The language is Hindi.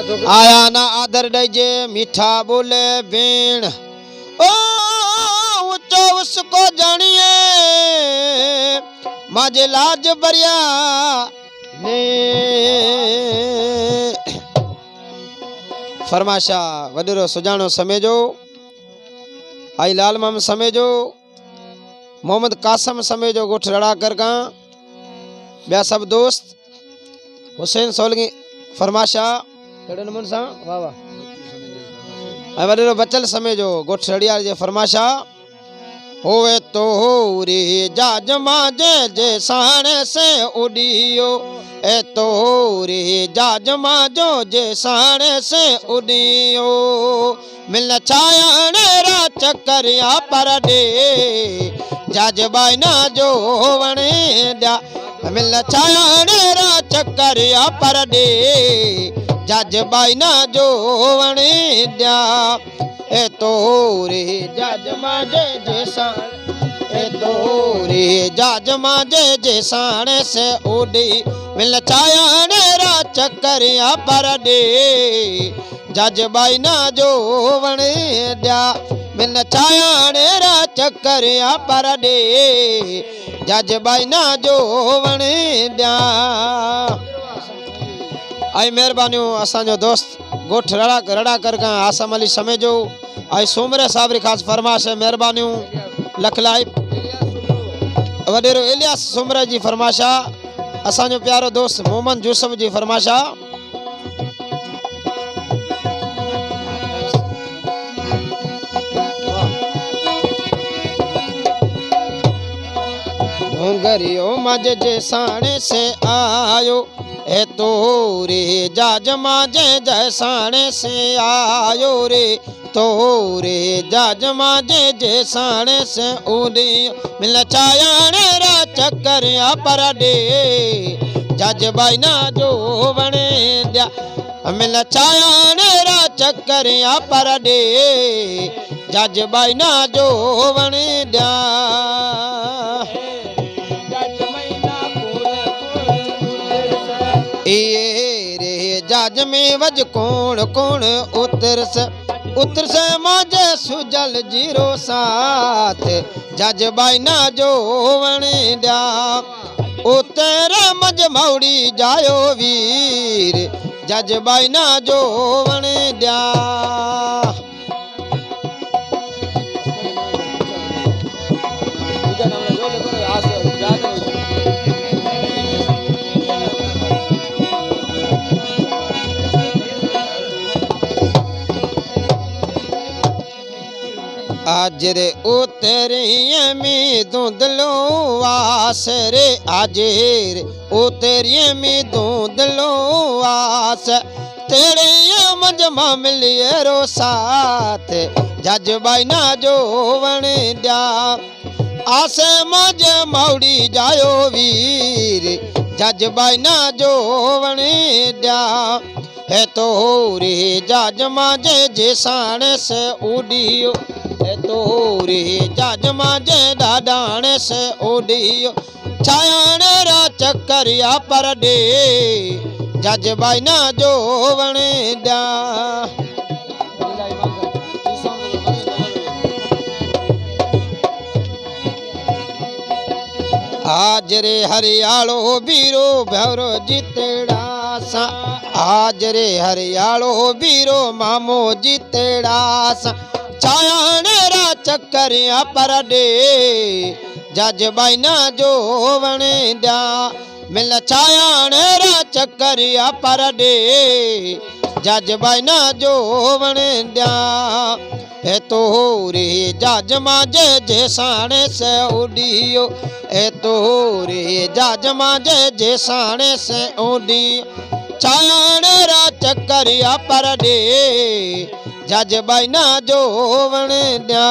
आया ना आदर दे मीठा बोले भेण ओ ऊंचो उसको जानिए माजे लाज बरिया ने फरमाशा वडेरो सुजानो समेजो आई लाल माम समेजो मोहम्मद कासम समेजो गोठ रड़ा कर का ब्या सब दोस्त हुसैन सोलगी फरमाशा केड़ो नमन सा वाह वाह आई वडेरो बचल समेजो गोठ रड़िया जे फरमाशा होवे तो हो रे जाज माजे जे साणे से उड़ियो ए तो हो रे जाज माजो जे साणे से उड़ियो मिल छायाने रा चक्करिया पर दे जाज बाइना जो वणे द्या मिल छायाने रा चक्करिया पर दे जाज बाइना जो वणे द्या ए तो रे जाज माजे जैसा ए तो रे जाज माजे जैसाने से उड़ी मिल छायाने रा चक्करिया पर दे जज बाइना जो वणे द्या मिल छायाने रा चक्करिया पर दे जज बाइना जो वणे द्या आई मेहरबानियों असांजो दोस्त गोठ रड़ा कर आसम अली समेजो आई सोमरे साहब री खास फरमाश है मेहरबानियों लखलाई वडेरो इलियास सोमरे जी फरमाशा असांजो प्यारो दोस्त मोहम्मद यूसुफ जी फरमाशा डोंगरियो मज जे साणे से आयो ए तो रे जाज माजे जैसाणे से आयो रे तो रे जाज माजे जैसाणे से उड़ी मिल छायाने रा चक्करिया पर दे जज बाइना जो वणे द्या मिल छायाने रा चक्करिया पर दे जज बाइना जो वणे द्या ए रे जाज में वज कोण कोण उतर से माजे सुजल जीरो साथ जज बाइना जो वणे द्या उतर मज मौड़ी जायो वीर जज बाइना जो वणे द्या आज रे उतरिए में धुंधलो आस रे आज रे उतरिए में धुंधलो आस तेरे मजमा मिलिए रो साथ जज बाइना जो वणे द्या आसे मज मौड़ी जायो वीर जज बाइना जो वणे द्या है तो रे जाज माजे जे साणे से उड़ियो है तो रे जाज माजे डाडाणे से उड़ियो छायाने रा चक्करिया पर दे जज बाइना जो वणे द्या आज रे हरियालो बीरो भैरो जितेड़ा सा आज रे हरियालो बीरो मामो जितेड़ा सा छायाने रा चक्करिया पर दे जज बाइना जो वणे द्या मिल छायाने रा चक्करिया पर दे जज बाइना जो वणे द्या ए तो रे जाज माजे जे साणे से उड़ियो ए तो रे जाज माजे जे साणे से उड़ियो छायाने रा चक्करिया पर दे जज बाइना जो वणे द्या।